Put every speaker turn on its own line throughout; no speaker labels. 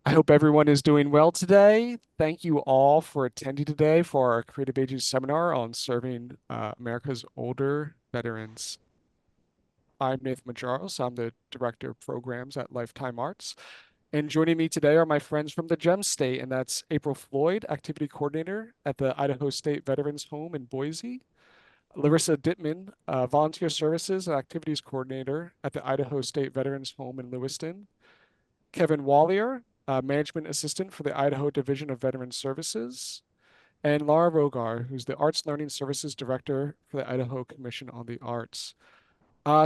I hope everyone is doing well today. Thank you all for attending today for our Creative Aging seminar on serving America's older veterans. I'm Nathan Majaros. I'm the Director of Programs at Lifetime Arts. And joining me today are my friends from the Gem State, and that's April Floyd, Activity Coordinator at the Idaho State Veterans Home in Boise, Larissa Dittman, Volunteer Services and Activities Coordinator at the Idaho State Veterans Home in Lewiston, Kevin Wallior, Management Assistant for the Idaho Division of Veterans Services, and Laura Roghaar, who's the Arts Learning Services Director for the Idaho Commission on the Arts.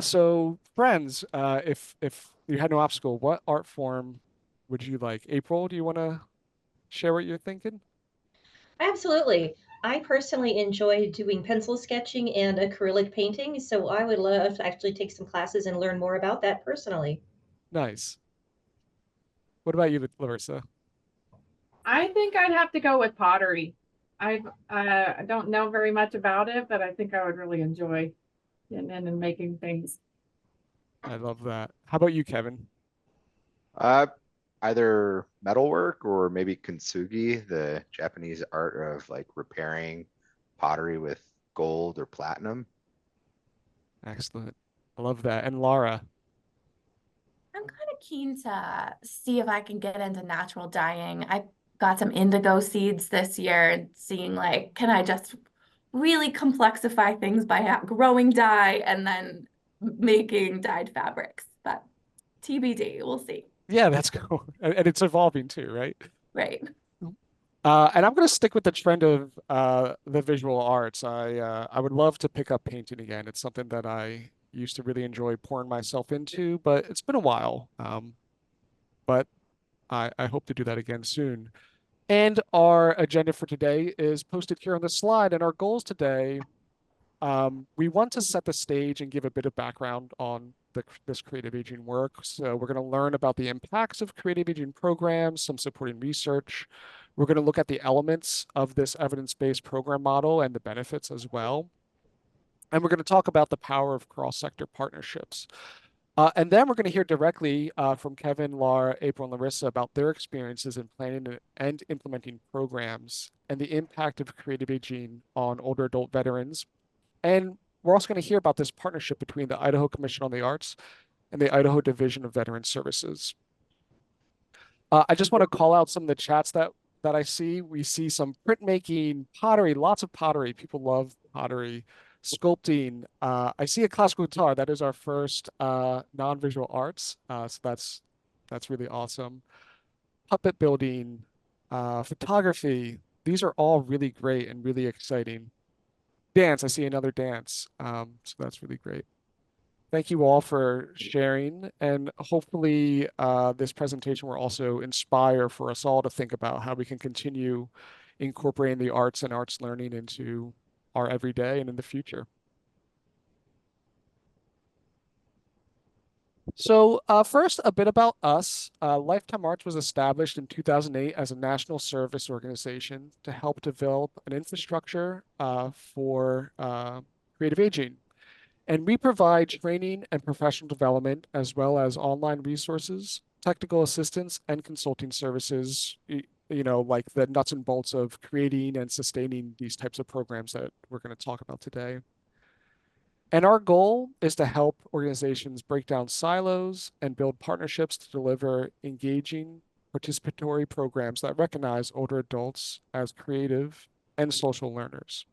So, friends, if you had no obstacle, what art form would you like? April, do you want to share what you're thinking?
Absolutely. I personally enjoy doing pencil sketching and acrylic painting, so I would love to actually take some classes and learn more about that personally.
Nice. What about you, Larissa?
I think I'd have to go with pottery. I don't know very much about it, but I think I would really enjoy getting in and making things.
I love that. How about you, Kevin?
Uh, Either metalwork or maybe kintsugi, the Japanese art of like repairing pottery with gold or platinum.
Excellent. I love that. And Laura,
I'm kind of keen to see if I can get into natural dyeing. I got some indigo seeds this year and seeing like, can I just really complexify things by growing dye and then making dyed fabrics? But TBD, we'll see.
yeah, that's cool. And it's evolving too, right?
Right.
And I'm going to stick with the trend of the visual arts. I would love to pick up painting again. It's something that I used to really enjoy pouring myself into, but it's been a while. But I hope to do that again soon. And our agenda for today is posted here on the slide. And our goals today, we want to set the stage and give a bit of background on this creative aging work. So we're going to learn about the impacts of creative aging programs, some supporting research. We're going to look at the elements of this evidence-based program model and the benefits as well. And we're going to talk about the power of cross-sector partnerships. And then we're going to hear directly from Kevin, Laura, April, and Larissa about their experiences in planning and implementing programs and the impact of creative aging on older adult veterans. And we're also going to hear about this partnership between the Idaho Commission on the Arts and the Idaho Division of Veterans Services. I just want to call out some of the chats that I see. We see some printmaking, pottery, lots of pottery. People love pottery. Sculpting. I see a classical guitar. That is our first non-visual arts. So that's really awesome. Puppet building, photography. These are all really great and really exciting. Dance. I see another dance. So that's really great. Thank you all for sharing, and hopefully this presentation will also inspire for us all to think about how we can continue incorporating the arts and arts learning into our everyday and in the future. So first, a bit about us. Lifetime Arts was established in 2008 as a national service organization to help develop an infrastructure for creative aging. And we provide training and professional development, as well as online resources, technical assistance, and consulting services, like the nuts and bolts of creating and sustaining these types of programs that we're going to talk about today. And our goal is to help organizations break down silos and build partnerships to deliver engaging, participatory programs that recognize older adults as creative and social learners.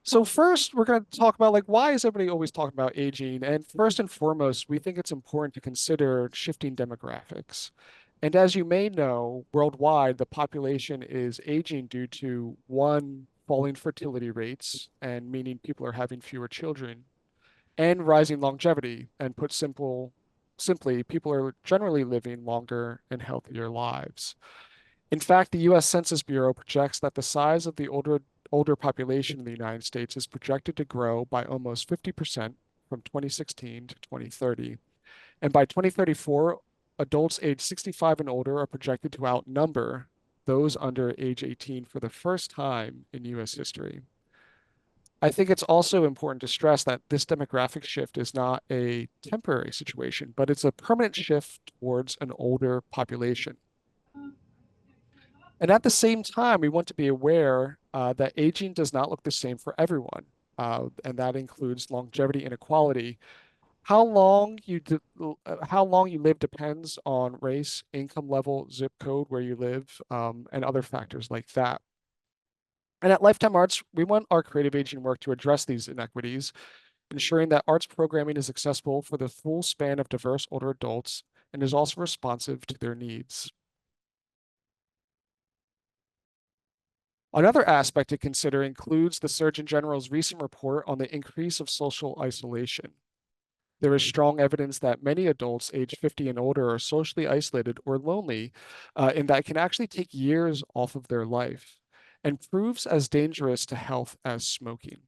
So first, we're going to talk about why is everybody always talking about aging? And first and foremost, we think it's important to consider shifting demographics. And as you may know, worldwide, the population is aging due to one, falling fertility rates, and meaning people are having fewer children, and rising longevity. And simply, people are generally living longer and healthier lives. In fact, the US Census Bureau projects that the size of the older population in the United States is projected to grow by almost 50% from 2016 to 2030. And by 2034, adults age 65 and older are projected to outnumber those under age 18 for the first time in US history. I think it's also important to stress that this demographic shift is not a temporary situation, but it's a permanent shift towards an older population. And at the same time, we want to be aware that aging does not look the same for everyone, and that includes longevity inequality. How long you live depends on race, income level, zip code where you live, and other factors like that. And at Lifetime Arts, we want our creative aging work to address these inequities, ensuring that arts programming is accessible for the full span of diverse older adults and is also responsive to their needs. Another aspect to consider includes the Surgeon General's recent report on the increase of social isolation. There is strong evidence that many adults age 50 and older are socially isolated or lonely, and that can actually take years off of their life and proves as dangerous to health as smoking.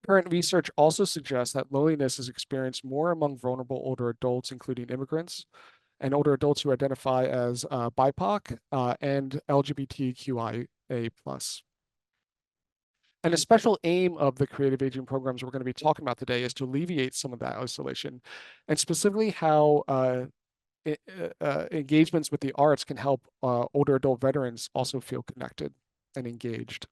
Current research also suggests that loneliness is experienced more among vulnerable older adults, including immigrants and older adults who identify as BIPOC and LGBTQIA+. And a special aim of the creative aging programs we're going to be talking about today is to alleviate some of that isolation, and specifically how engagements with the arts can help older adult veterans also feel connected and engaged.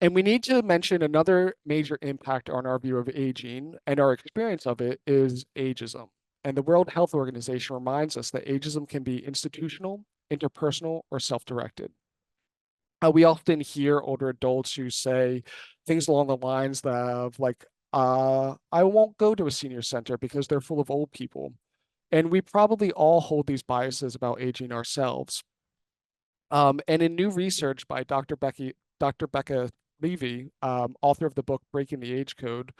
And we need to mention another major impact on our view of aging and our experience of it is ageism. And the World Health Organization reminds us that ageism can be institutional, interpersonal, or self-directed. We often hear older adults who say things along the lines of like, I won't go to a senior center because they're full of old people. And we probably all hold these biases about aging ourselves. And in new research by Dr. Becca Levy, author of the book Breaking the Age Code,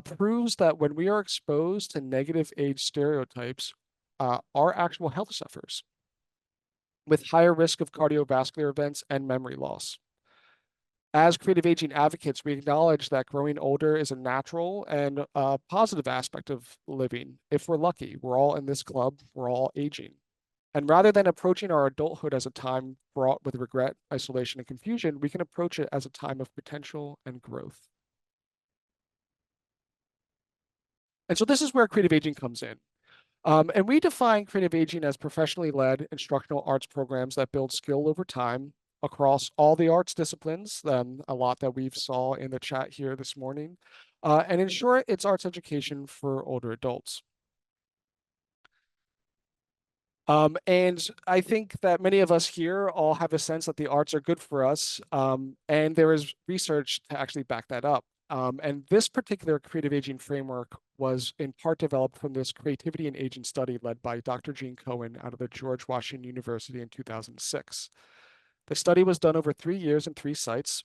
proves that when we are exposed to negative age stereotypes, our actual health suffers with higher risk of cardiovascular events and memory loss. As creative aging advocates, we acknowledge that growing older is a natural and positive aspect of living. If we're lucky, we're all in this club, we're all aging. And rather than approaching our adulthood as a time fraught with regret, isolation, and confusion, we can approach it as a time of potential and growth. And so this is where creative aging comes in. And we define creative aging as professionally led instructional arts programs that build skill over time across all the arts disciplines, a lot that we've saw in the chat here this morning, and ensure it's arts education for older adults. And I think that many of us here all have a sense that the arts are good for us, and there is research to actually back that up. And this particular creative aging framework was in part developed from this creativity and aging study led by Dr. Gene Cohen out of the George Washington University in 2006. The study was done over 3 years in 3 sites.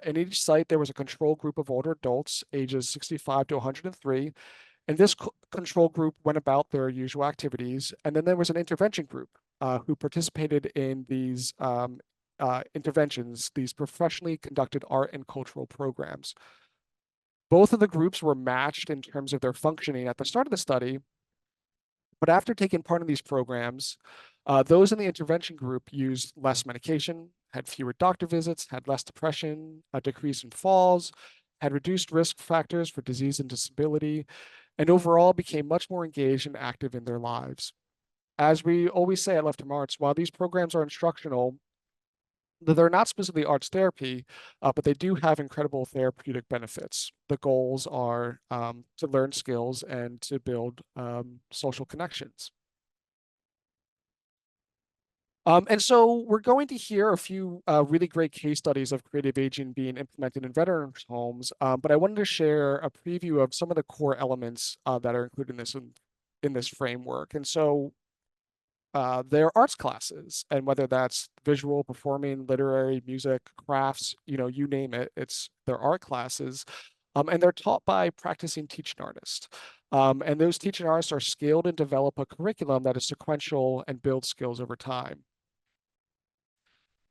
In each site, there was a control group of older adults, ages 65 to 103, and this control group went about their usual activities. And then there was an intervention group who participated in these interventions, these professionally conducted art and cultural programs. Both of the groups were matched in terms of their functioning at the start of the study, but after taking part in these programs, those in the intervention group used less medication, had fewer doctor visits, had less depression, a decrease in falls, had reduced risk factors for disease and disability, and overall became much more engaged and active in their lives. As we always say at Lifetime Arts, while these programs are instructional, they're not specifically arts therapy, but they do have incredible therapeutic benefits. The goals are to learn skills and to build social connections. And so we're going to hear a few really great case studies of creative aging being implemented in veterans homes, but I wanted to share a preview of some of the core elements that are included in this framework. And so their arts classes, and whether that's visual, performing, literary, music, crafts, you name it, it's their art classes. And they're taught by practicing teaching artists. And those teaching artists are skilled and develop a curriculum that is sequential and builds skills over time.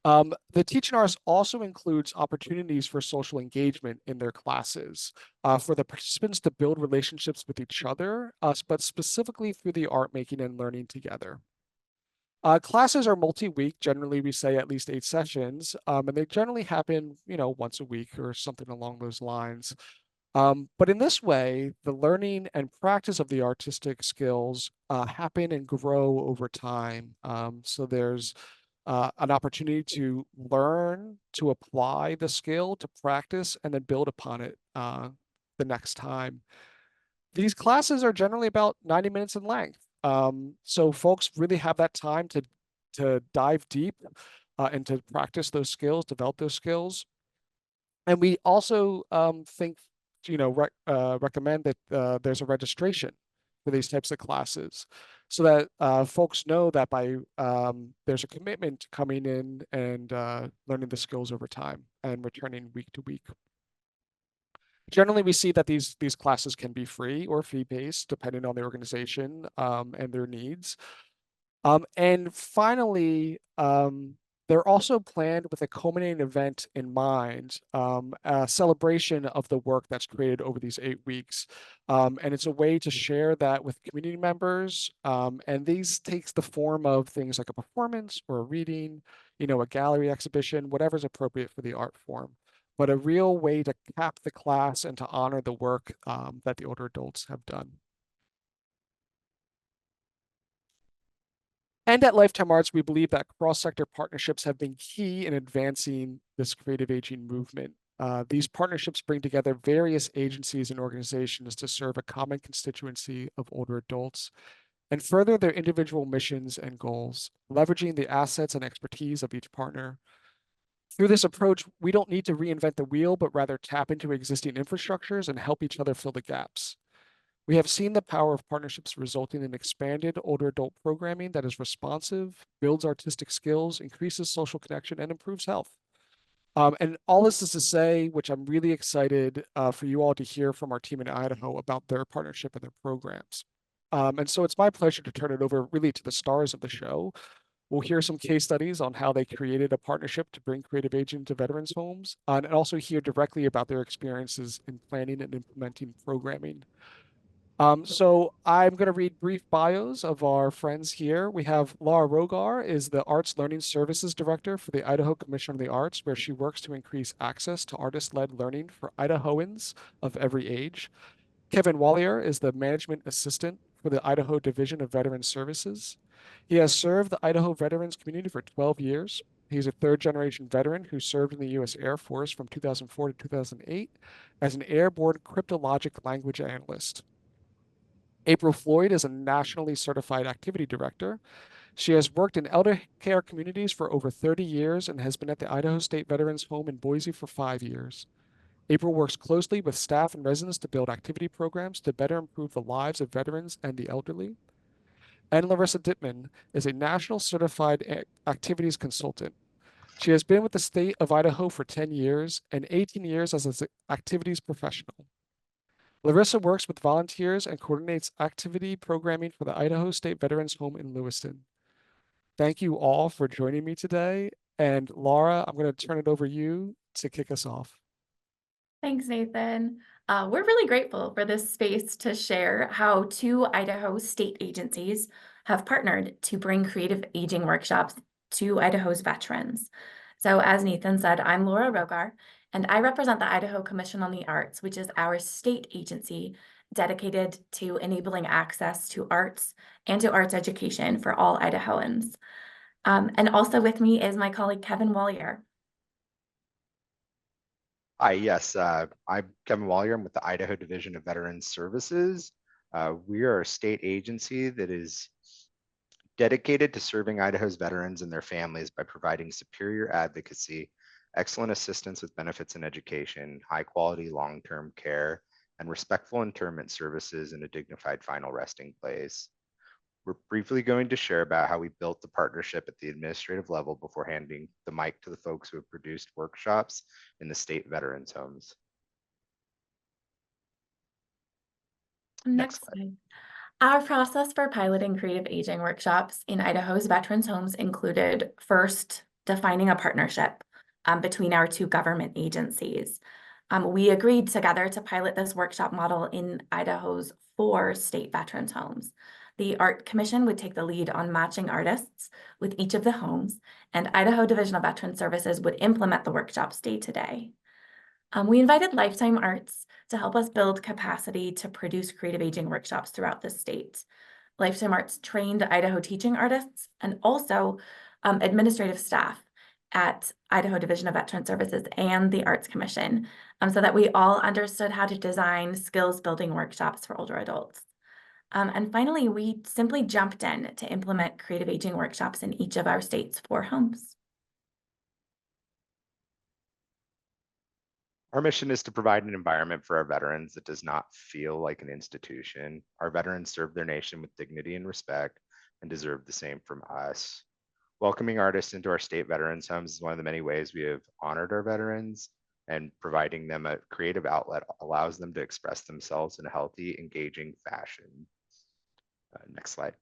The teaching arts also includes opportunities for social engagement in their classes, for the participants to build relationships with each other, but specifically through the art making and learning together. Classes are multi-week. Generally, we say at least 8 sessions, and they generally happen, once a week or something along those lines. But in this way, the learning and practice of the artistic skills happen and grow over time. So there's an opportunity to learn, to apply the skill, to practice, and then build upon it the next time. These classes are generally about 90 minutes in length. So folks really have that time to dive deep and to practice those skills, develop those skills. And we also recommend that there's a registration for these types of classes so that folks know that there's a commitment to coming in and learning the skills over time and returning week to week. Generally, we see that these classes can be free or fee-based, depending on the organization and their needs. And finally, they're also planned with a culminating event in mind, a celebration of the work that's created over these 8 weeks. And it's a way to share that with community members. And these takes the form of things like a performance or a reading, a gallery exhibition, whatever's appropriate for the art form, but a real way to cap the class and to honor the work that the older adults have done. And at Lifetime Arts, we believe that cross-sector partnerships have been key in advancing this creative aging movement. These partnerships bring together various agencies and organizations to serve a common constituency of older adults and further their individual missions and goals, leveraging the assets and expertise of each partner. Through this approach, we don't need to reinvent the wheel, but rather tap into existing infrastructures and help each other fill the gaps. We have seen the power of partnerships resulting in expanded older adult programming that is responsive, builds artistic skills, increases social connection, and improves health. And all this is to say, which I'm really excited for you all to hear from our team in Idaho about their partnership and their programs. And so it's my pleasure to turn it over really to the stars of the show. We'll hear some case studies on how they created a partnership to bring creative aging to veterans homes, and also hear directly about their experiences in planning and implementing programming. So I'm going to read brief bios of our friends here. We have Laura Roghaar is the Arts Learning Services Director for the Idaho Commission on the Arts, where she works to increase access to artist-led learning for Idahoans of every age. Kevin Wallior is the Management Assistant for the Idaho Division of Veterans Services. He has served the Idaho veterans community for 12 years. He's a third-generation veteran who served in the U.S. Air Force from 2004 to 2008 as an airborne cryptologic language analyst. April Floyd is a nationally certified activity director. She has worked in elder care communities for over 30 years and has been at the Idaho State Veterans Home in Boise for 5 years. April works closely with staff and residents to build activity programs to better improve the lives of veterans and the elderly. And Larissa Dittman is a national certified activities consultant. She has been with the state of Idaho for 10 years and 18 years as an activities professional. Larissa works with volunteers and coordinates activity programming for the Idaho State Veterans Home in Lewiston. Thank you all for joining me today. And Laura, I'm going to turn it over to you to kick us off.
Thanks, Nathan. We're really grateful for this space to share how 2 Idaho state agencies have partnered to bring creative aging workshops to Idaho's veterans. So as Nathan said, I'm Laura Roghaar, and I represent the Idaho Commission on the Arts, which is our state agency dedicated to enabling access to arts and to arts education for all Idahoans. And also with me is my colleague, Kevin Wallior.
Hi, yes, I'm Kevin Wallior. I'm with the Idaho Division of Veterans Services. We are a state agency that is dedicated to serving Idaho's veterans and their families by providing superior advocacy, excellent assistance with benefits and education, high quality long-term care, and respectful interment services in a dignified final resting place. We're briefly going to share about how we built the partnership at the administrative level before handing the mic to the folks who have produced workshops in the state veterans homes.
Next slide. Our process for piloting creative aging workshops in Idaho's veterans homes included first defining a partnership between our 2 government agencies. We agreed together to pilot this workshop model in Idaho's 4 state veterans homes. The Art Commission would take the lead on matching artists with each of the homes, and Idaho Division of Veterans Services would implement the workshops day to day. We invited Lifetime Arts to help us build capacity to produce creative aging workshops throughout the state. Lifetime Arts trained Idaho teaching artists and also administrative staff at Idaho Division of Veterans Services and the Arts Commission, so that we all understood how to design skills-building workshops for older adults. And finally, we simply jumped in to implement creative aging workshops in each of our state's 4 homes.
Our mission is to provide an environment for our veterans that does not feel like an institution. Our veterans serve their nation with dignity and respect and deserve the same from us. Welcoming artists into our state veterans homes is one of the many ways we have honored our veterans, and providing them a creative outlet allows them to express themselves in a healthy, engaging fashion. Next slide.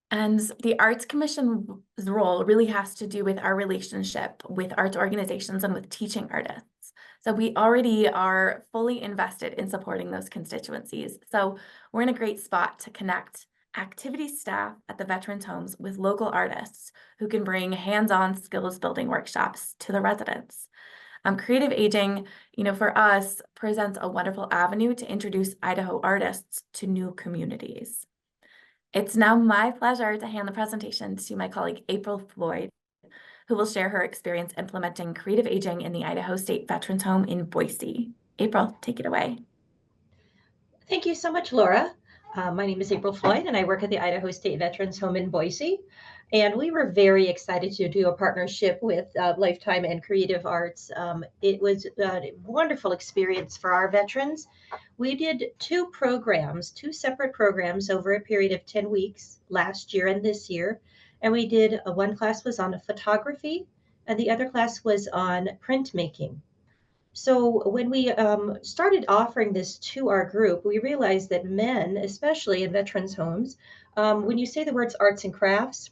And the Arts Commission's role really has to do with our relationship with arts organizations and with teaching artists. So we already are fully invested in supporting those constituencies. So we're in a great spot to connect activity staff at the veterans homes with local artists who can bring hands-on skills building workshops to the residents. Creative aging, for us, presents a wonderful avenue to introduce Idaho artists to new communities. It's now my pleasure to hand the presentation to my colleague, April Floyd, who will share her experience implementing creative aging in the Idaho State Veterans Home in Boise. April, take it away.
Thank you so much, Laura. My name is April Floyd, and I work at the Idaho State Veterans Home in Boise. And we were very excited to do a partnership with Lifetime and Creative Arts. It was a wonderful experience for our veterans. We did 2 separate programs over a period of 10 weeks last year and this year. And we did, one class was on photography, and the other class was on printmaking. So when we started offering this to our group, we realized that men, especially in veterans homes, when you say the words arts and crafts,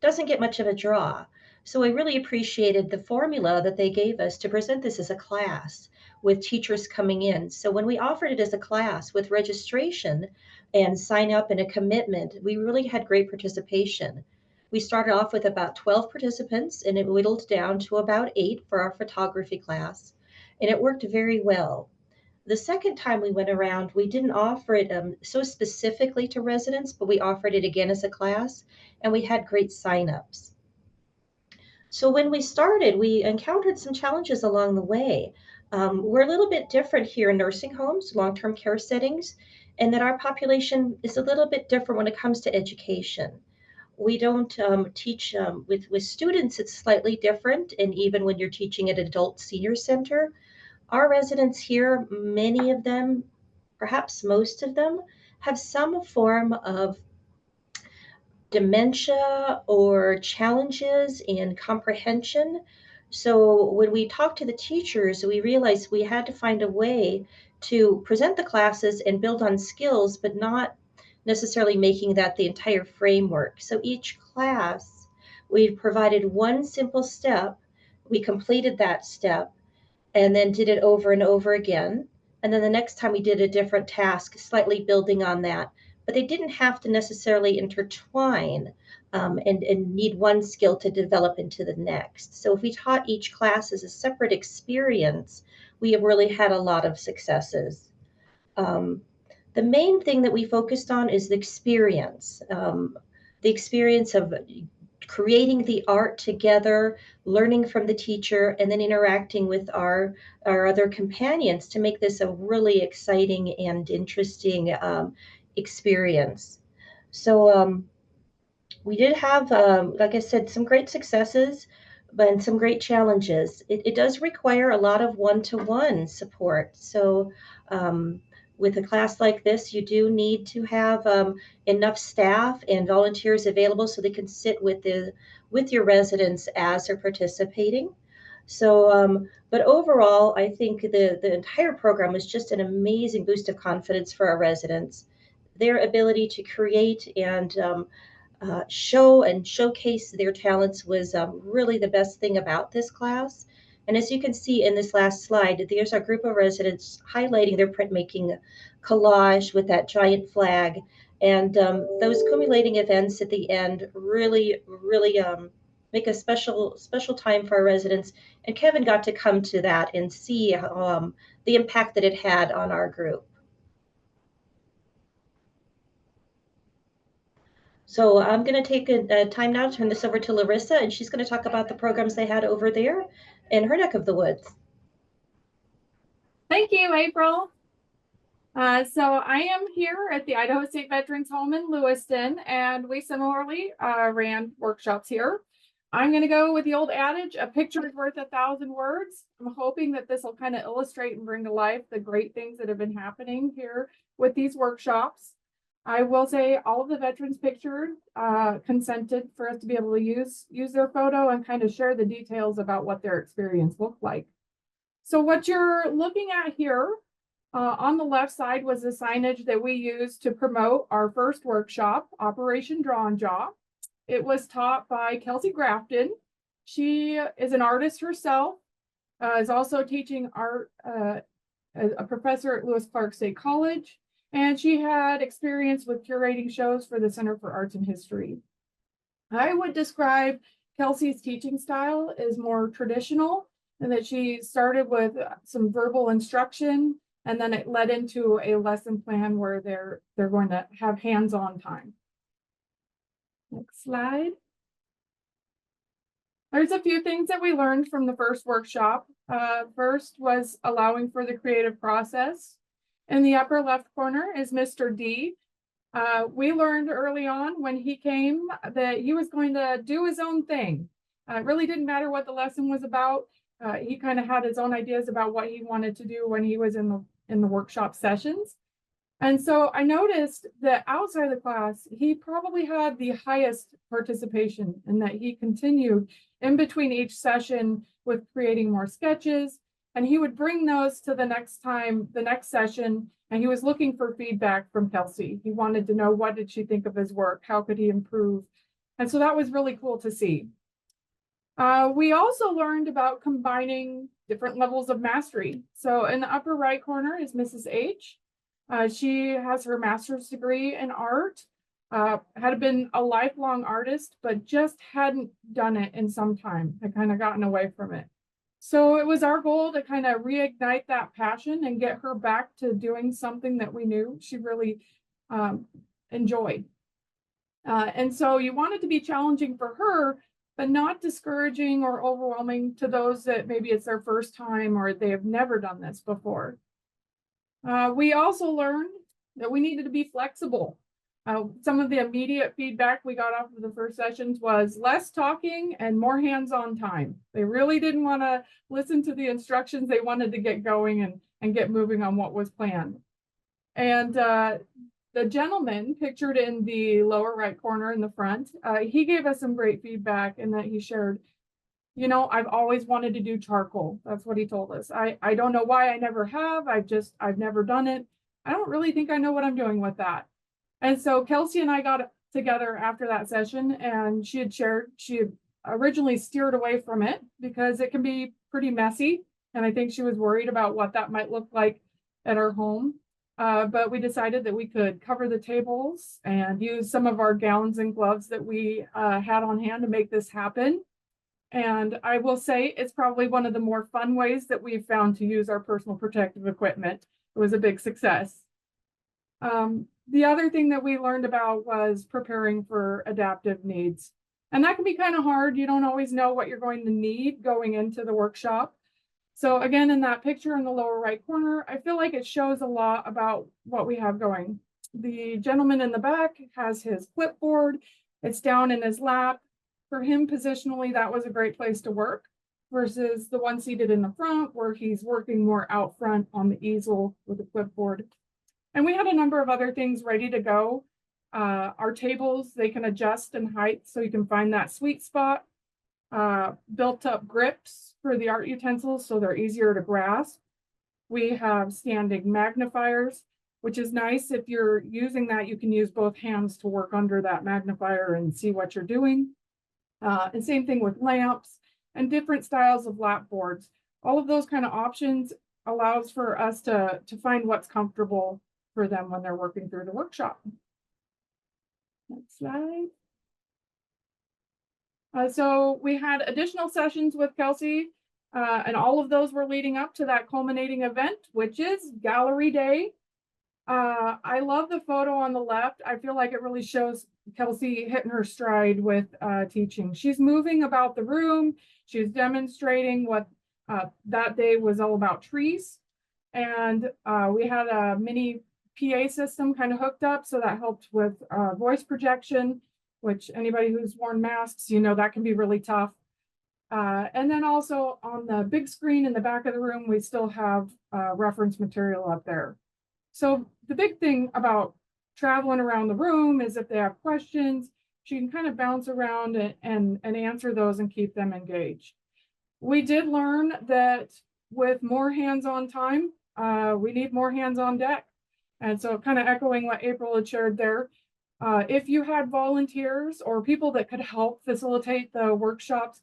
doesn't get much of a draw. So I really appreciated the formula that they gave us to present this as a class with teachers coming in. So when we offered it as a class with registration and sign up and a commitment, we really had great participation. We started off with about 12 participants, and it whittled down to about 8 for our photography class. And it worked very well. The second time we went around, we didn't offer it so specifically to residents, but we offered it again as a class, and we had great signups. So when we started, we encountered some challenges along the way. We're a little bit different here in nursing homes, long-term care settings, and that our population is a little bit different when it comes to education. We don't teach with students, it's slightly different, and even when you're teaching at adult senior center, our residents here, many of them, perhaps most of them, have some form of dementia or challenges in comprehension. So when we talked to the teachers, we realized we had to find a way to present the classes and build on skills, but not necessarily making that the entire framework. So each class, we provided one simple step. We completed that step and then did it over and over again. And then the next time we did a different task, slightly building on that. But they didn't have to necessarily intertwine and need one skill to develop into the next. So if we taught each class as a separate experience, we have really had a lot of successes. The main thing that we focused on is the experience of creating the art together, learning from the teacher, and then interacting with our other companions to make this a really exciting and interesting experience. So we did have, like I said, some great successes, but some great challenges. It does require a lot of one-to-one support. So with a class like this, you do need to have enough staff and volunteers available so they can sit with your residents as they're participating. So, but overall, I think the entire program was just an amazing boost of confidence for our residents. Their ability to create and show and showcase their talents was really the best thing about this class. And as you can see in this last slide, there's our group of residents highlighting their printmaking collage with that giant flag. And those accumulating events at the end really, really make a special time for our residents. And Kevin got to come to that and see the impact that it had on our group. So I'm going to take a time now to turn this over to Larissa, and she's going to talk about the programs they had over there in her neck of the woods.
Thank you, April. So I am here at the Idaho State Veterans Home in Lewiston, and we similarly ran workshops here. I'm going to go with the old adage, a picture is worth 1,000 words. I'm hoping that this will kind of illustrate and bring to life the great things that have been happening here with these workshops. I will say all of the veterans pictured consented for us to be able to use their photo and kind of share the details about what their experience looked like. So what you're looking at here on the left side was the signage that we used to promote our first workshop, Operation Draw and Jaw. It was taught by Kelsey Grafton. She is an artist herself, is also teaching art as a professor at Lewis Clark State College, and she had experience with curating shows for the Center for Arts and History. I would describe Kelsey's teaching style as more traditional, and that she started with some verbal instruction, and then it led into a lesson plan where they're going to have hands-on time. Next slide. There's a few things that we learned from the first workshop. First was allowing for the creative process. In the upper left corner is Mr. D. We learned early on when he came that he was going to do his own thing. It really didn't matter what the lesson was about. He kind of had his own ideas about what he wanted to do when he was in the workshop sessions. And so I noticed that outside of the class, he probably had the highest participation, and that he continued in between each session with creating more sketches, and he would bring those to the next session, and he was looking for feedback from Kelsey. He wanted to know, what did she think of his work? How could he improve? And so that was really cool to see. We also learned about combining different levels of mastery. So in the upper right corner is Mrs. H. She has her master's degree in art, had been a lifelong artist, but just hadn't done it in some time, had kind of gotten away from it. So it was our goal to kind of reignite that passion and get her back to doing something that we knew she really enjoyed. And so you want it to be challenging for her, but not discouraging or overwhelming to those that maybe it's their first time or they have never done this before. We also learned that we needed to be flexible. Some of the immediate feedback we got off of the first sessions was less talking and more hands-on time. They really didn't want to listen to the instructions. They wanted to get going and get moving on what was planned. And the gentleman pictured in the lower right corner in the front, he gave us some great feedback in that he shared, you know, I've always wanted to do charcoal. That's what he told us. I don't know why I never have. I've never done it. I don't really think I know what I'm doing with that. And so Kelsey and I got together after that session, and she had shared, she had originally steered away from it because it can be pretty messy. And I think she was worried about what that might look like at our home. But we decided that we could cover the tables and use some of our gowns and gloves that we had on hand to make this happen. And I will say it's probably one of the more fun ways that we've found to use our personal protective equipment. It was a big success. The other thing that we learned about was preparing for adaptive needs. And that can be kind of hard. You don't always know what you're going to need going into the workshop. So again, in that picture in the lower right corner, I feel like it shows a lot about what we have going. The gentleman in the back has his clipboard. It's down in his lap. For him, positionally, that was a great place to work versus the one seated in the front where he's working more out front on the easel with a clipboard. And we had a number of other things ready to go. Our tables, they can adjust in height so you can find that sweet spot. Built up grips for the art utensils so they're easier to grasp. We have standing magnifiers, which is nice. If you're using that, you can use both hands to work under that magnifier and see what you're doing. And same thing with lamps and different styles of lap boards. All of those kind of options allows for us to find what's comfortable for them when they're working through the workshop. Next slide. So we had additional sessions with Kelsey, and all of those were leading up to that culminating event, which is Gallery Day. I love the photo on the left. I feel like it really shows Kelsey hitting her stride with teaching. She's moving about the room. She's demonstrating what that day was all about, trees. And we had a mini PA system kind of hooked up, so that helped with voice projection, which anybody who's worn masks, you know, that can be really tough. And then also on the big screen in the back of the room, we still have reference material up there. So the big thing about traveling around the room is if they have questions, she can kind of bounce around and answer those and keep them engaged. We did learn that with more hands-on time, we need more hands on deck. And so kind of echoing what April had shared there, if you had volunteers or people that could help facilitate the workshops,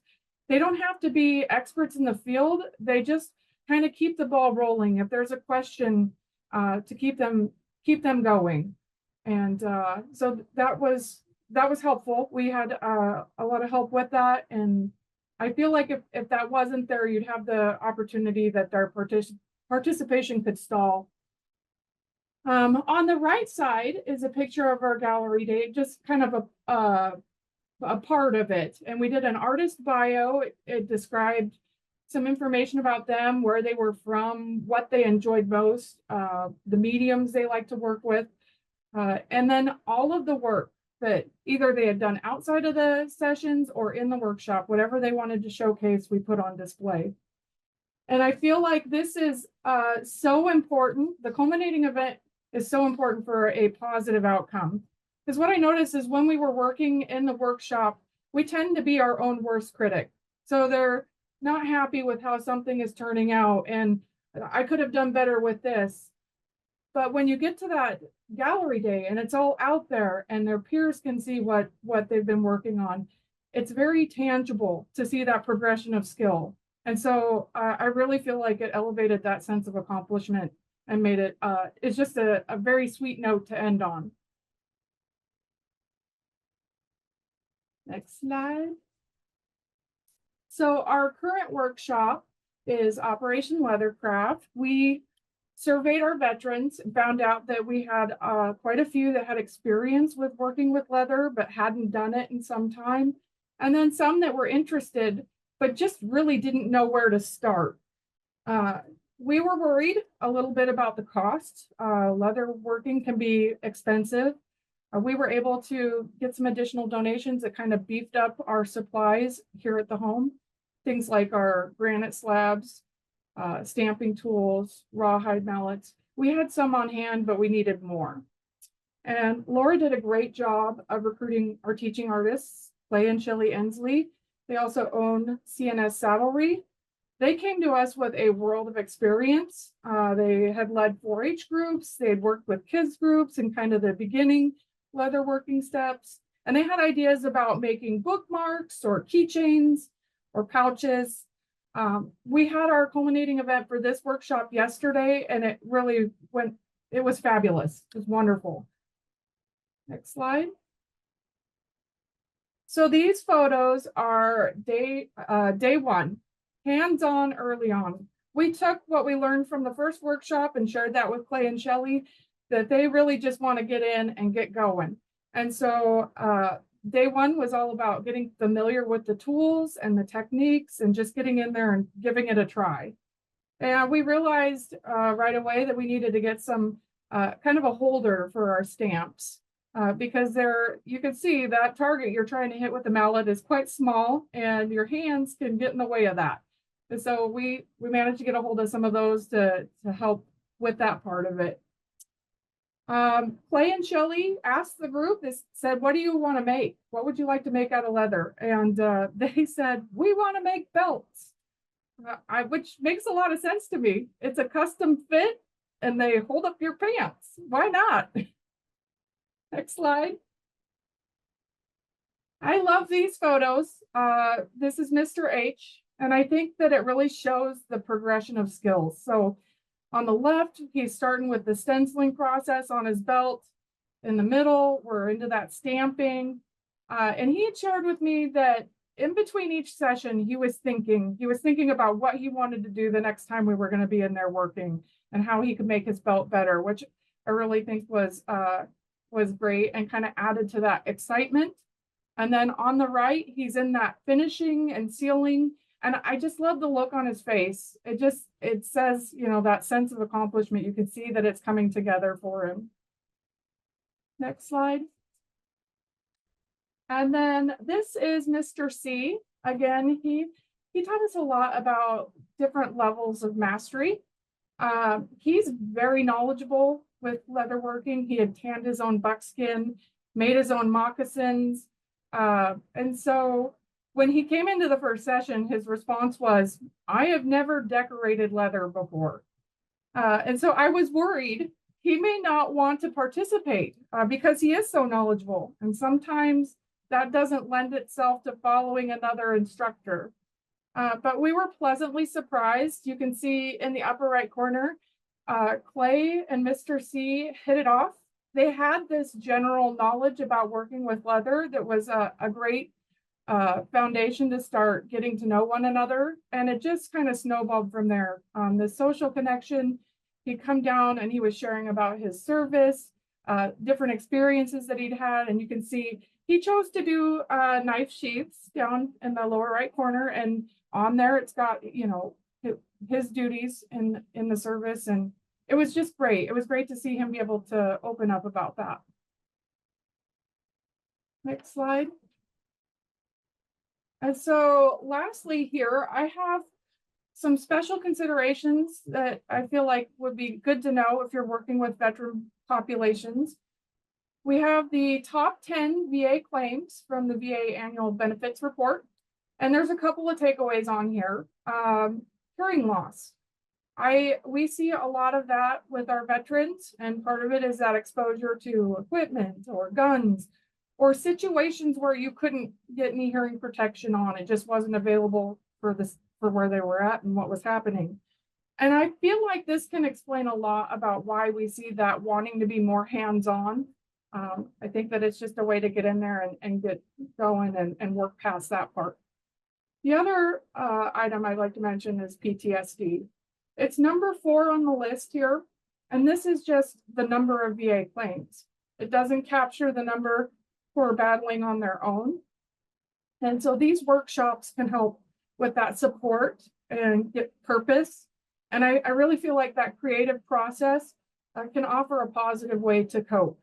they don't have to be experts in the field. They just kind of keep the ball rolling. If there's a question, to keep them going. And so that was helpful. We had a lot of help with that. And I feel like if that wasn't there, you'd have the opportunity that their participation could stall. On the right side is a picture of our gallery day, just kind of a part of it. And we did an artist bio. It described some information about them, where they were from, what they enjoyed most, the mediums they like to work with, and then all of the work that either they had done outside of the sessions or in the workshop, whatever they wanted to showcase, we put on display. And I feel like this is so important. The culminating event is so important for a positive outcome. Because what I noticed is when we were working in the workshop, we tend to be our own worst critic. So they're not happy with how something is turning out, and I could have done better with this. But when you get to that gallery day and it's all out there and their peers can see what they've been working on, it's very tangible to see that progression of skill. And so I really feel like it elevated that sense of accomplishment and made it, it's just a very sweet note to end on. Next slide. So our current workshop is Operation Leathercraft. We surveyed our veterans and found out that we had quite a few that had experience with working with leather, but hadn't done it in some time. And then some that were interested, but just really didn't know where to start. We were worried a little bit about the cost. Leather working can be expensive. We were able to get some additional donations that kind of beefed up our supplies here at the home. Things like our granite slabs, stamping tools, rawhide mallets. We had some on hand, but we needed more. And Laura did a great job of recruiting our teaching artists, Clay and Shelley Ensley. They also own CNS Saddlery. They came to us with a world of experience. They had led 4-H groups. They had worked with kids groups and kind of the beginning leather working steps. And they had ideas about making bookmarks or keychains or pouches. We had our culminating event for this workshop yesterday, and it really went, it was fabulous. It was wonderful. Next slide. So these photos are day one, hands-on early on. We took what we learned from the first workshop and shared that with Clay and Shelley, that they really just want to get in and get going. And so day one was all about getting familiar with the tools and the techniques and just getting in there and giving it a try. And we realized right away that we needed to get some kind of a holder for our stamps because you can see that target you're trying to hit with the mallet is quite small and your hands can get in the way of that. And so we managed to get a hold of some of those to help with that part of it. Clay and Shelley asked the group, they said, what do you want to make? What would you like to make out of leather? And they said, we want to make belts, which makes a lot of sense to me. It's a custom fit and they hold up your pants. Why not? Next slide. I love these photos. This is Mr. H. And I think that it really shows the progression of skills. So on the left, he's starting with the stenciling process on his belt. In the middle, we're into that stamping. And he had shared with me that in between each session, he was thinking about what he wanted to do the next time we were going to be in there working and how he could make his belt better, which I really think was great and kind of added to that excitement. And then on the right, he's in that finishing and sealing. And I just love the look on his face. It says, you know, that sense of accomplishment. You can see that it's coming together for him. Next slide. And then this is Mr. C. Again, he taught us a lot about different levels of mastery. He's very knowledgeable with leatherworking. He had tanned his own buckskin, made his own moccasins. And so when he came into the first session, his response was, "I have never decorated leather before." And so I was worried he may not want to participate because he is so knowledgeable. And sometimes that doesn't lend itself to following another instructor. But we were pleasantly surprised. You can see in the upper right corner, Clay and Mr. C hit it off. They had this general knowledge about working with leather that was a great foundation to start getting to know one another. And it just kind of snowballed from there. The social connection, he'd come down and he was sharing about his service, different experiences that he'd had. And you can see he chose to do knife sheaths down in the lower right corner. And on there, it's got, you know, his duties in the service. And it was just great. It was great to see him be able to open up about that. Next slide. And so lastly here, I have some special considerations that I feel like would be good to know if you're working with veteran populations. We have the top 10 VA claims from the VA annual benefits report. And there's a couple of takeaways on here. Hearing loss. We see a lot of that with our veterans, and part of it is that exposure to equipment or guns or situations where you couldn't get any hearing protection on. It just wasn't available for where they were at and what was happening. And I feel like this can explain a lot about why we see that wanting to be more hands-on. I think that it's just a way to get in there and get going and work past that part. The other item I'd like to mention is PTSD. It's number 4 on the list here, and this is just the number of VA claims. It doesn't capture the number who are battling on their own. And so these workshops can help with that support and get purpose. And I really feel like that creative process can offer a positive way to cope.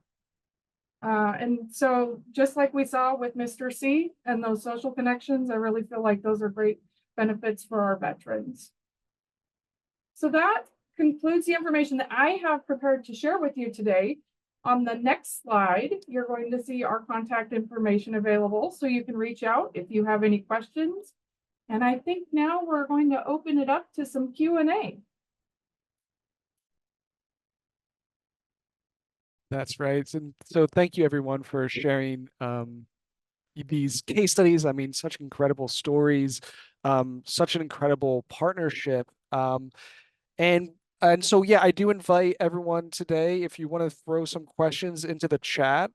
And so just like we saw with Mr. C and those social connections, I really feel like those are great benefits for our veterans. So that concludes the information that I have prepared to share with you today. On the next slide, you're going to see our contact information available so you can reach out if you have any questions. And I think now we're going to open it up to some Q&A.
That's right. And so thank you everyone for sharing these case studies. I mean, such incredible stories, such an incredible partnership. And so, yeah, I do invite everyone today, if you want to throw some questions into the chat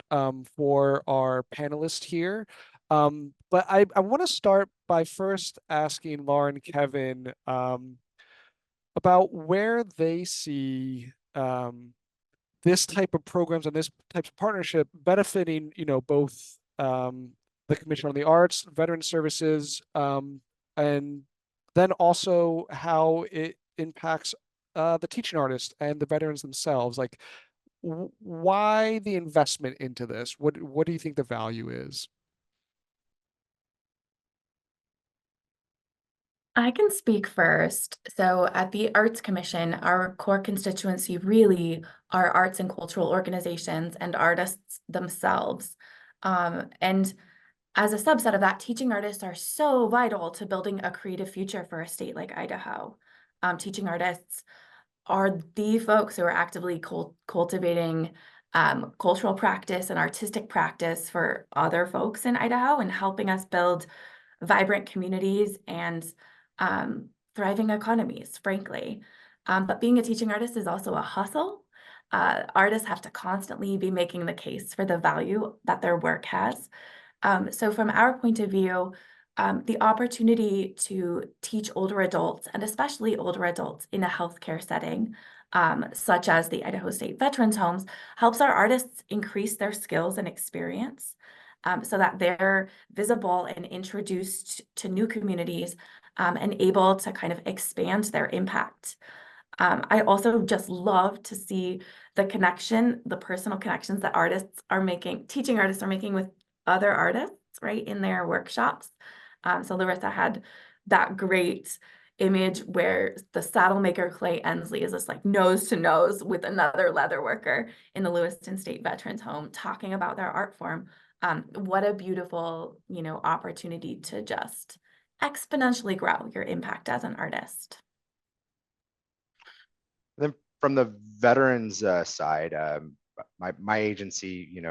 for our panelists here. But I want to start by first asking Laura and Kevin about where they see this type of programs and this type of partnership benefiting, you know, both the Commission on the Arts, Veteran Services, and then also how it impacts the teaching artists and the veterans themselves. Like, why the investment into this? What do you think the value is?
I can speak first. So at the Arts Commission, our core constituency really are arts and cultural organizations and artists themselves. And as a subset of that, teaching artists are so vital to building a creative future for a state like Idaho. Teaching artists are the folks who are actively cultivating cultural practice and artistic practice for other folks in Idaho and helping us build vibrant communities and thriving economies, frankly. But being a teaching artist is also a hustle. Artists have to constantly be making the case for the value that their work has. So from our point of view, the opportunity to teach older adults, and especially older adults in a healthcare setting, such as the Idaho State Veterans Homes, helps our artists increase their skills and experience, so that they're visible and introduced to new communities, and able to kind of expand their impact. I also just love to see the connection, the personal connections that artists are making, teaching artists are making with other artists, right, in their workshops. So Larissa had that great image where the saddle maker Clay Ensley is just like nose to nose with another leather worker in the Lewiston State Veterans Home talking about their art form. What a beautiful, opportunity to just exponentially grow your impact as an artist.
Then from the veterans side, my agency,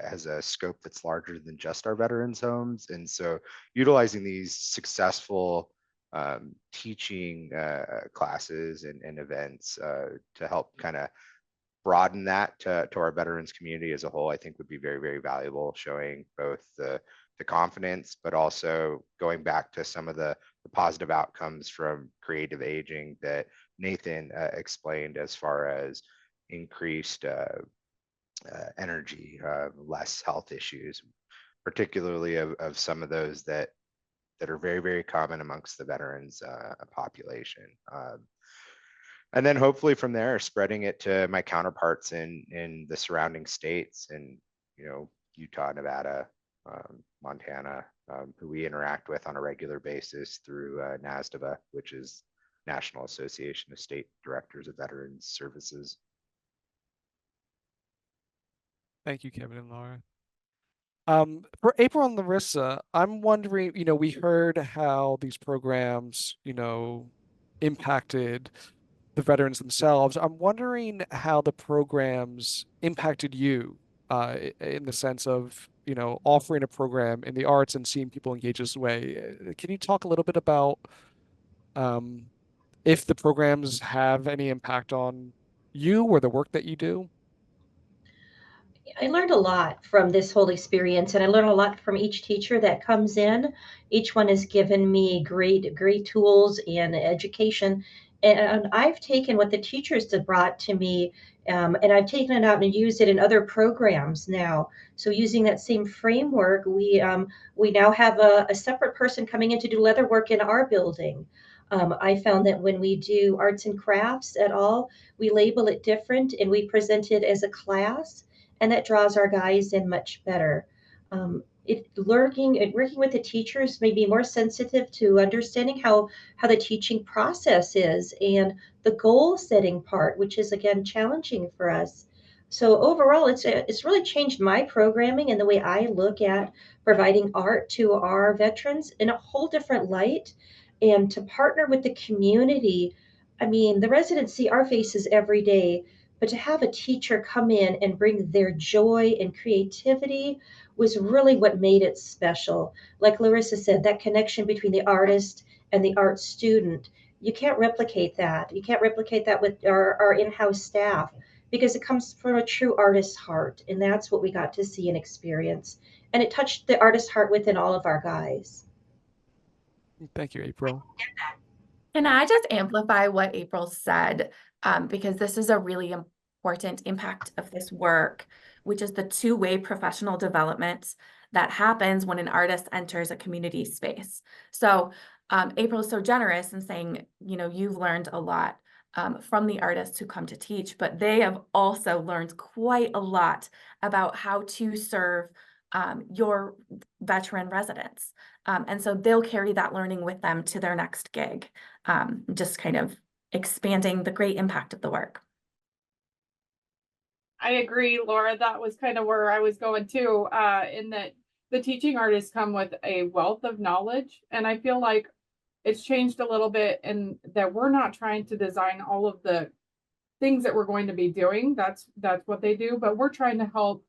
has a scope that's larger than just our veterans homes. And so utilizing these successful teaching classes and events to help kind of broaden that to our veterans community as a whole, I think would be very, very valuable, showing both the confidence, but also going back to some of the positive outcomes from creative aging that Nathan explained, as far as increased energy, less health issues, particularly of some of those that are very, very common amongst the veterans population. And then hopefully from there, spreading it to my counterparts in the surrounding states, and Utah, Nevada, Montana, who we interact with on a regular basis through NASDVA, which is National Association of State Directors of Veterans Services.
Thank you, Kevin and Laura. For April and Larissa, I'm wondering, we heard how these programs, impacted the veterans themselves. I'm wondering how the programs impacted you, in the sense of, offering a program in the arts and seeing people engage this way. Can you talk a little bit about if the programs have any impact on you or the work that you do?
I learned a lot from this whole experience, and I learned a lot from each teacher that comes in. Each one has given me great tools and education. And I've taken what the teachers have brought to me, and I've taken it out and used it in other programs now. So using that same framework, we now have a separate person coming in to do leather work in our building. I found that when we do arts and crafts at all, we label it different and we present it as a class, and that draws our guys in much better. Working with the teachers may be more sensitive to understanding how the teaching process is, and the goal setting part, which is again challenging for us. So overall, it's really changed my programming and the way I look at providing art to our veterans in a whole different light, and to partner with the community. I mean, the residents see our faces every day, but to have a teacher come in and bring their joy and creativity was really what made it special. Like Larissa said, that connection between the artist and the art student, you can't replicate that. You can't replicate that with our in-house staff, because it comes from a true artist's heart. And that's what we got to see and experience. And it touched the artist's heart within all of our guys.
Thank you, April.
Can I just amplify what April said? Because this is a really important impact of this work, which is the two-way professional development that happens when an artist enters a community space. So April is so generous in saying, you've learned a lot from the artists who come to teach, but they have also learned quite a lot about how to serve your veteran residents. And so they'll carry that learning with them to their next gig, just kind of expanding the great impact of the work.
I agree, Laura. That was kind of where I was going too, in that the teaching artists come with a wealth of knowledge. And I feel like it's changed a little bit in that we're not trying to design all of the things that we're going to be doing. That's what they do, but we're trying to help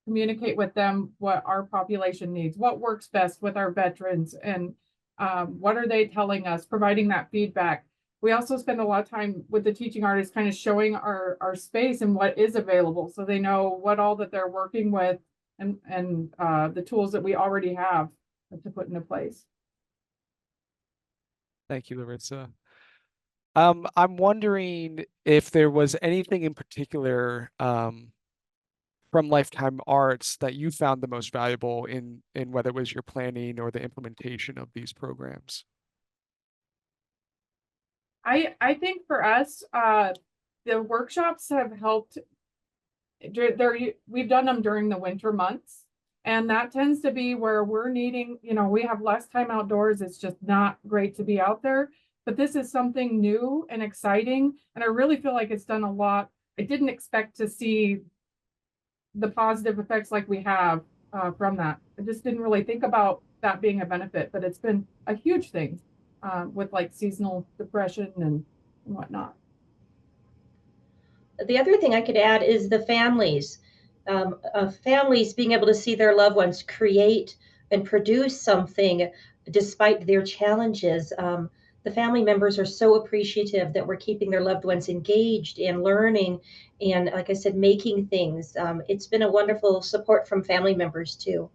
communicate with them what our population needs, what works best with our veterans, and What are they telling us? Providing that feedback. We also spend a lot of time with the teaching artists kind of showing our space and what is available, so they know what all that they're working with, and the tools that we already have to put into place.
Thank you, Larissa. I'm wondering if there was anything in particular from Lifetime Arts that you found the most valuable in whether it was your planning or the implementation of these programs.
I think for us, the workshops have helped. We've done them during the winter months, and that tends to be where we're needing, we have less time outdoors. It's just not great to be out there. But this is something new and exciting, and I really feel like it's done a lot. I didn't expect to see the positive effects like we have from that. I just didn't really think about that being a benefit, but it's been a huge thing with like seasonal depression and whatnot.
The other thing I could add is the families. Families being able to see their loved ones create and produce something despite their challenges. The family members are so appreciative that we're keeping their loved ones engaged and learning and, like I said, making things. It's been a wonderful support from family members too.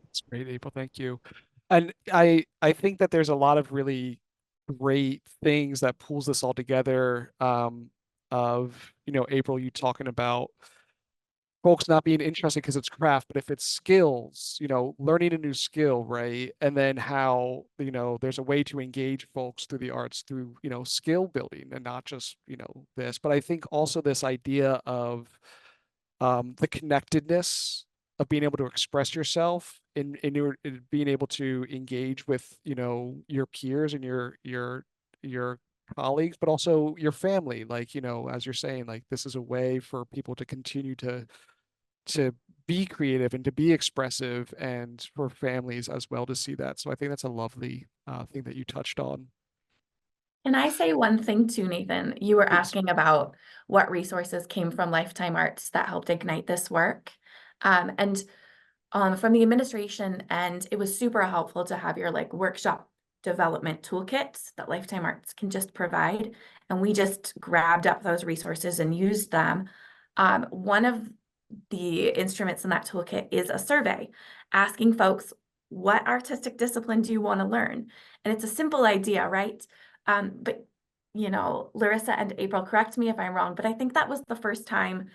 That's great, April. Thank you. And I think that there's a lot of really great things that pulls this all together. Of, April, you talking about folks not being interested because it's craft, but if it's skills, learning a new skill, right? And then how, there's a way to engage folks through the arts through, skill building and not just, this. But I think also this idea of the connectedness of being able to express yourself in being able to engage with, your peers and your colleagues, but also your family. Like, as you're saying, like this is a way for people to continue to be creative and to be expressive, and for families as well to see that. So I think that's a lovely thing that you touched on.
Can I say one thing too, Nathan? You were
Please.
asking about what resources came from Lifetime Arts that helped ignite this work. And from the administration, and it was super helpful to have your like workshop development toolkits that Lifetime Arts can just provide. And we just grabbed up those resources and used them. One of the instruments in that toolkit is a survey asking folks, what artistic discipline do you want to learn? And it's a simple idea, right? But Larissa and April, correct me if I'm wrong, but I think that was the first time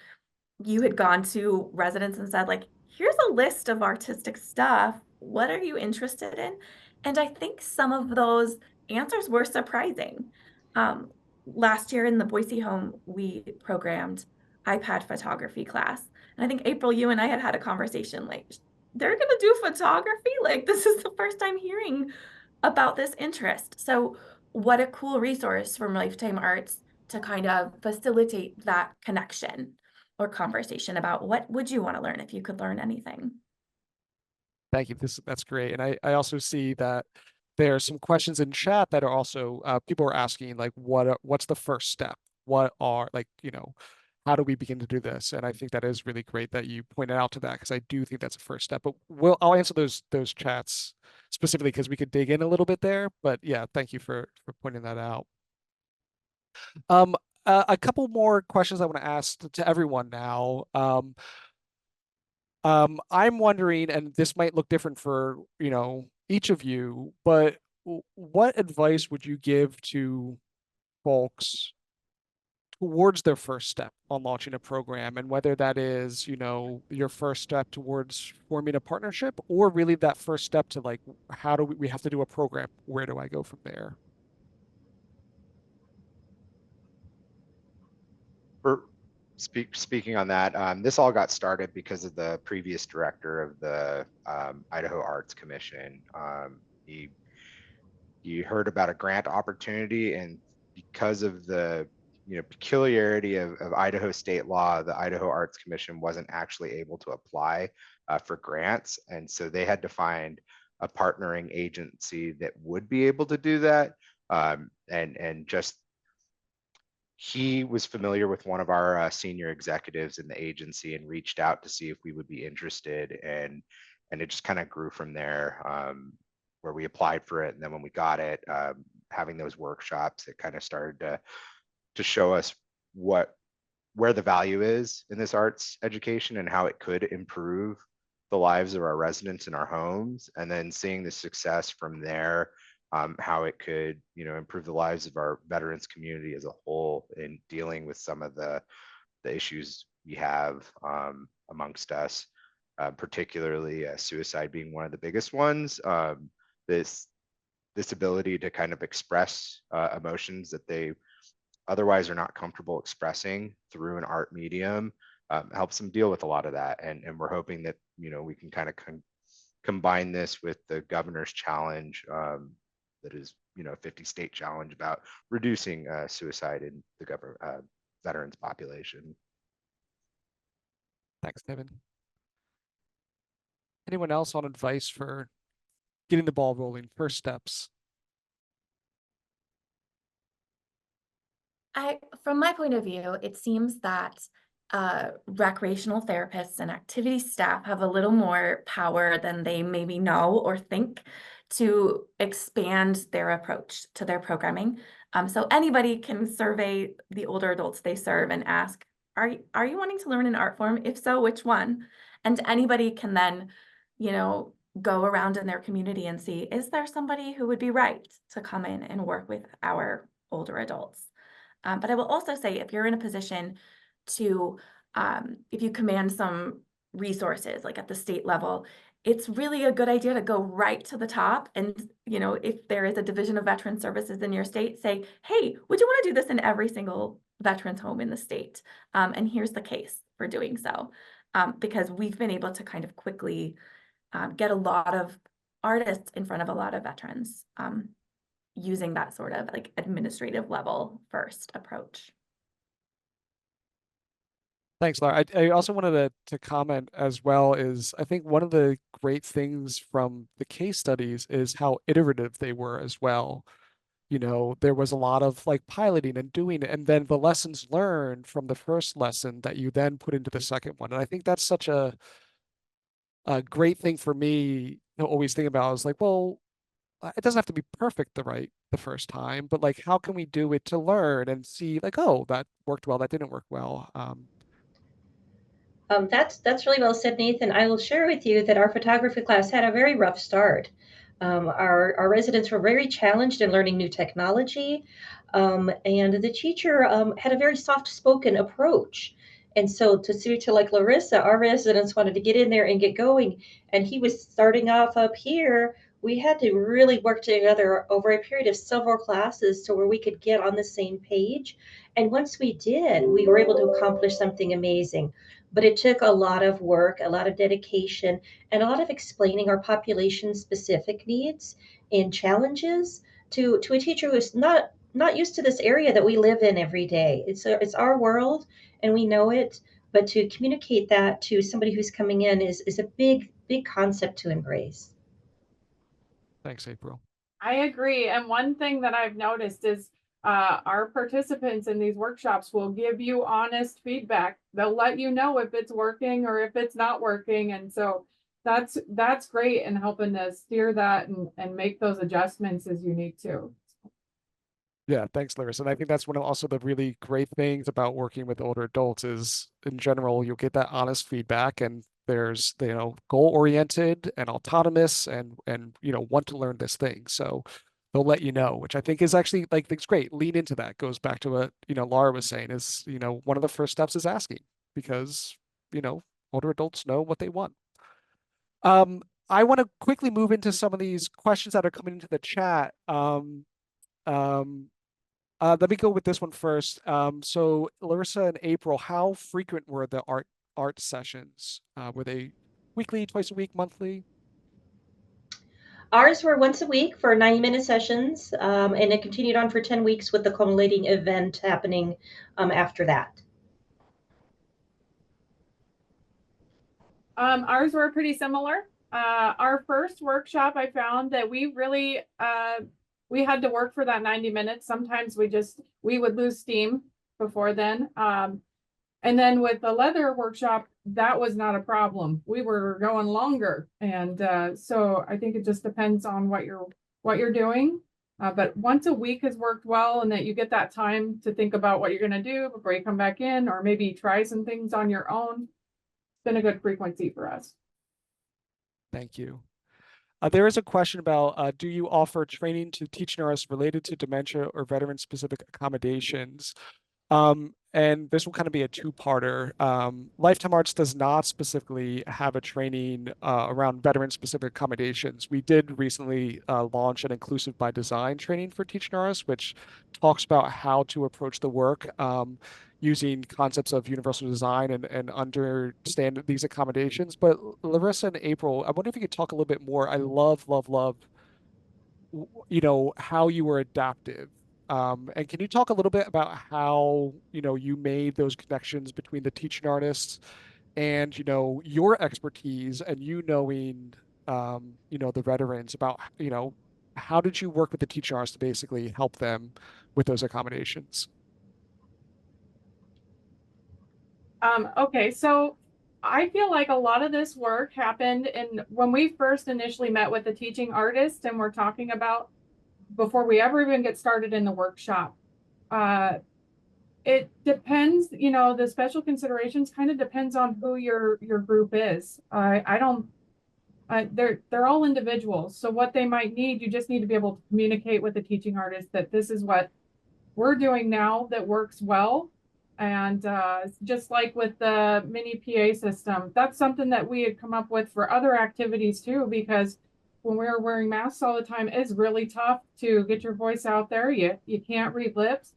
you had gone to residents and said, like, here's a list of artistic stuff. What are you interested in? And I think some of those answers were surprising. Last year in the Boise home, we programmed iPad photography class. And I think, April, you and I had a conversation like, they're going to do photography? Like, this is the first time hearing about this interest. So what a cool resource from Lifetime Arts to kind of facilitate that connection or conversation about what would you want to learn if you could learn anything.
Thank you. That's great. And I also see that there are some questions in chat that are also people are asking, like, what's the first step? What are, like, how do we begin to do this? And I think that is really great that you pointed out to that, because I do think that's a first step. But I'll answer those chats specifically because we could dig in a little bit there. But yeah, thank you for pointing that out. A couple more questions I want to ask to everyone now. I'm wondering, and this might look different for, each of you, but what advice would you give to folks towards their first step on launching a program, and whether that is, your first step towards forming a partnership, or really that first step to, like, how do we have to do a program? Where do I go from there?
Speaking on that, this all got started because of the previous director of the Idaho Arts Commission. He heard about a grant opportunity, and because of the peculiarity of Idaho state law, the Idaho Arts Commission wasn't actually able to apply for grants, and so they had to find a partnering agency that would be able to do that. And just he was familiar with one of our senior executives in the agency and reached out to see if we would be interested, and it just kind of grew from there. where we applied for it. And then when we got it, having those workshops, it kind of started to show us where the value is in this arts education and how it could improve the lives of our residents in our homes. And then seeing the success from there, how it could, improve the lives of our veterans community as a whole in dealing with some of the issues we have amongst us, particularly suicide being one of the biggest ones. This ability to kind of express emotions that they otherwise are not comfortable expressing through an art medium helps them deal with a lot of that. And we're hoping that, we can kind of combine this with the governor's challenge that is, a 50-state challenge about reducing suicide in the veterans population.
Thanks, Devin. Anyone else on advice for getting the ball rolling, first steps?
From my point of view, it seems that recreational therapists and activity staff have a little more power than they maybe know or think to expand their approach to their programming. So anybody can survey the older adults they serve and ask, are you wanting to learn an art form? If so, which one? And anybody can then, go around in their community and see, is there somebody who would be right to come in and work with our older adults? But I will also say, if you're in a position to, if you command some resources, like at the state level, it's really a good idea to go right to the top. And, if there is a division of veteran services in your state, say, hey, would you want to do this in every single veterans home in the state? And here's the case for doing so. Because we've been able to kind of quickly get a lot of artists in front of a lot of veterans. Using that sort of like administrative level first approach.
Thanks, Laura. I also wanted to comment as well is I think one of the great things from the case studies is how iterative they were as well. There was a lot of like piloting and doing it, and then the lessons learned from the first lesson that you then put into the second one. And I think that's such a great thing for me to always think about. I was like, well, it doesn't have to be perfect the first time, but like, how can we do it to learn and see like, oh, that worked well, that didn't work well.
That's really well said, Nathan. I will share with you that our photography class had a very rough start. Our residents were very challenged in learning new technology, and the teacher had a very soft-spoken approach. And so to like Larissa, our residents wanted to get in there and get going, and he was starting off up here. We had to really work together over a period of several classes to where we could get on the same page. And once we did, we were able to accomplish something amazing. But it took a lot of work, a lot of dedication, and a lot of explaining our population specific needs and challenges to a teacher who's not used to this area that we live in every day. It's our world and we know it, but to communicate that to somebody who's coming in is a big concept to embrace.
Thanks, April.
I agree. And one thing that I've noticed is our participants in these workshops will give you honest feedback. They'll let you know if it's working or if it's not working. And so that's great in helping to steer that and make those adjustments as you need to.
Yeah, thanks, Larissa. And I think that's one of also the really great things about working with older adults is in general, you'll get that honest feedback and there's, goal-oriented and autonomous and want to learn this thing. So they'll let you know, which I think is actually like, it's great. Lean into that. Goes back to what, Laura was saying is, one of the first steps is asking because, older adults know what they want. I want to quickly move into some of these questions that are coming into the chat. Let me go with this one first. So Larissa and April, how frequent were the art sessions? Were they weekly, twice a week, monthly?
Ours were once a week for 90-minute sessions, and it continued on for 10 weeks with the culminating event happening after that.
Ours were pretty similar. Our first workshop, I found that we really, we had to work for that 90 minutes. Sometimes we would lose steam before then. And then with the leather workshop, that was not a problem. We were going longer. And so I think it just depends on what you're doing. But once a week has worked well, and that you get that time to think about what you're going to do before you come back in, or maybe try some things on your own, it's been a good frequency for us.
Thank you. There is a question about, do you offer training to teaching artists related to dementia or veteran-specific accommodations? And this will kind of be a two-parter. Lifetime Arts does not specifically have a training around veteran-specific accommodations. We did recently launch an Inclusive by Design training for teaching artists, which talks about how to approach the work using concepts of universal design and understand these accommodations. But Larissa and April, I wonder if you could talk a little bit more. I love, how you were adaptive. And can you talk a little bit about how, you made those connections between the teaching artists and, your expertise and knowing, the veterans about, how did you work with the teaching artists to basically help them with those accommodations?
Okay, so I feel like a lot of this work happened when we first initially met with the teaching artist, and we're talking about before we ever even get started in the workshop. It depends, the special considerations kind of depends on who your group is. They're all individuals. So what they might need, you just need to be able to communicate with the teaching artist that this is what we're doing now that works well. And just like with the mini PA system, that's something that we had come up with for other activities too, because when we were wearing masks all the time, it's really tough to get your voice out there. You can't read lips.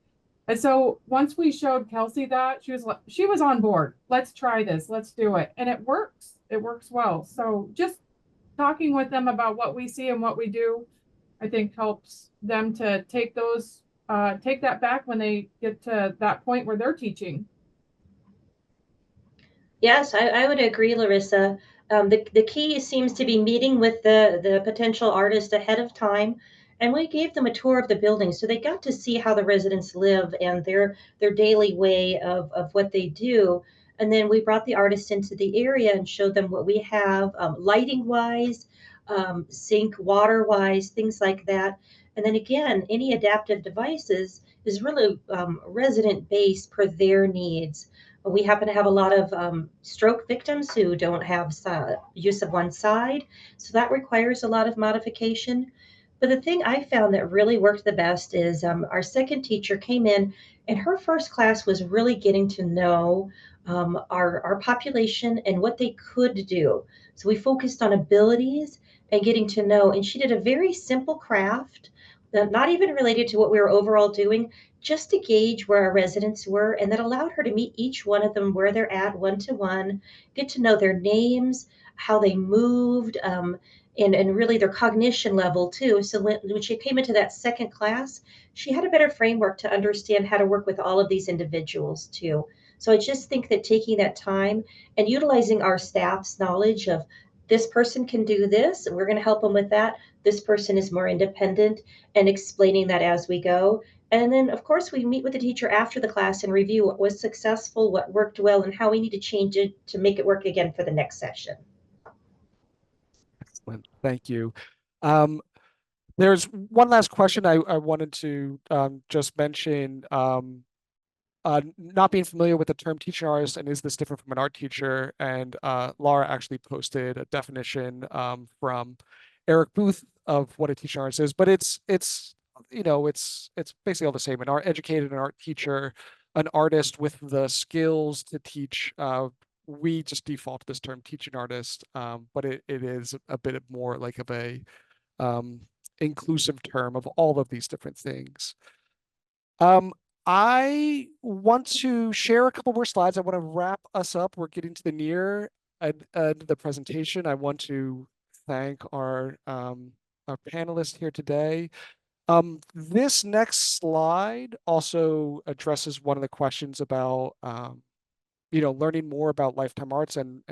And so once we showed Kelsey that, she was on board. Let's try this. Let's do it. And it works. It works well. So just talking with them about what we see and what we do, I think helps them to take that back when they get to that point where they're teaching.
Yes, I would agree, Larissa. The key seems to be meeting with the potential artist ahead of time. And we gave them a tour of the building, so they got to see how the residents live and their daily way of what they do. And then we brought the artist into the area and showed them what we have, lighting wise, sink water wise, things like that. And then again, any adaptive devices is really resident based per their needs. We happen to have a lot of stroke victims who don't have use of one side, so that requires a lot of modification. But the thing I found that really worked the best is our second teacher came in, and her first class was really getting to know our population and what they could do. So we focused on abilities and getting to know, and she did a very simple craft, not even related to what we were overall doing, just to gauge where our residents were, and that allowed her to meet each one of them where they're at one-to-one, get to know their names, how they moved, and really their cognition level too. So when she came into that second class, she had a better framework to understand how to work with all of these individuals too. So I just think that taking that time and utilizing our staff's knowledge of this person can do this, we're going to help them with that. This person is more independent, and explaining that as we go. And then, of course, we meet with the teacher after the class and review what was successful, what worked well, and how we need to change it to make it work again for the next session.
Excellent. Thank you. There's one last question I wanted to just mention. Not being familiar with the term teaching artist and is this different from an art teacher? And Laura actually posted a definition from Eric Booth of what a teaching artist is, but it's basically all the same. An art educated, an art teacher, an artist with the skills to teach. We just default to this term teaching artist, but it is a bit more like of a inclusive term of all of these different things. I want to share a couple more slides. I want to wrap us up. We're getting to the near end of the presentation. I want to thank our panelists here today. This next slide also addresses one of the questions about learning more about Lifetime Arts and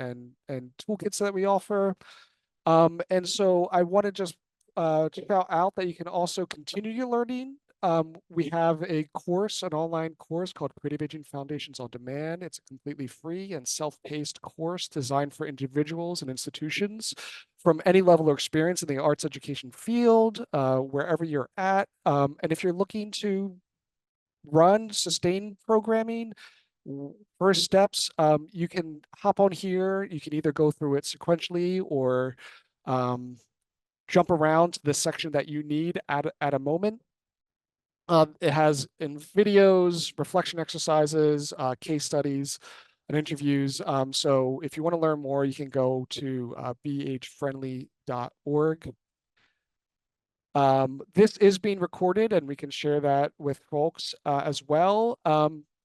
toolkits that we offer. And so I want to just shout out that you can also continue your learning we have a course, an online course called Creative Aging Foundations on Demand. It's a completely free and self-paced course designed for individuals and institutions from any level of experience in the arts education field, wherever you're at. And if you're looking to run, sustain programming, first steps, you can hop on here. You can either go through it sequentially or jump around to the section that you need at a moment. It has in videos, reflection exercises, case studies, and interviews. So if you want to learn more, you can go to bhfriendly.org. This is being recorded, and we can share that with folks as well.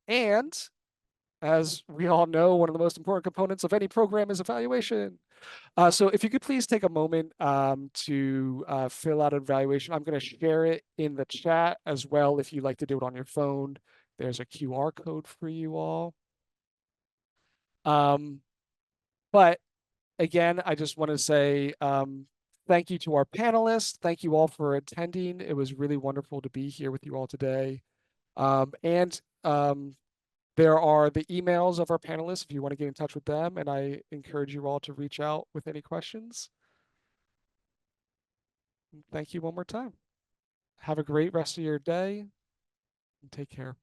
And as we all know, one of the most important components of any program is evaluation. So if you could please take a moment to fill out an evaluation. I'm going to share it in the chat as well if you'd like to do it on your phone. There's a QR code for you all. But again, I just want to say thank you to our panelists. Thank you all for attending. It was really wonderful to be here with you all today. There are the emails of our panelists if you want to get in touch with them, and I encourage you all to reach out with any questions. Thank you one more time. Have a great rest of your day and take care.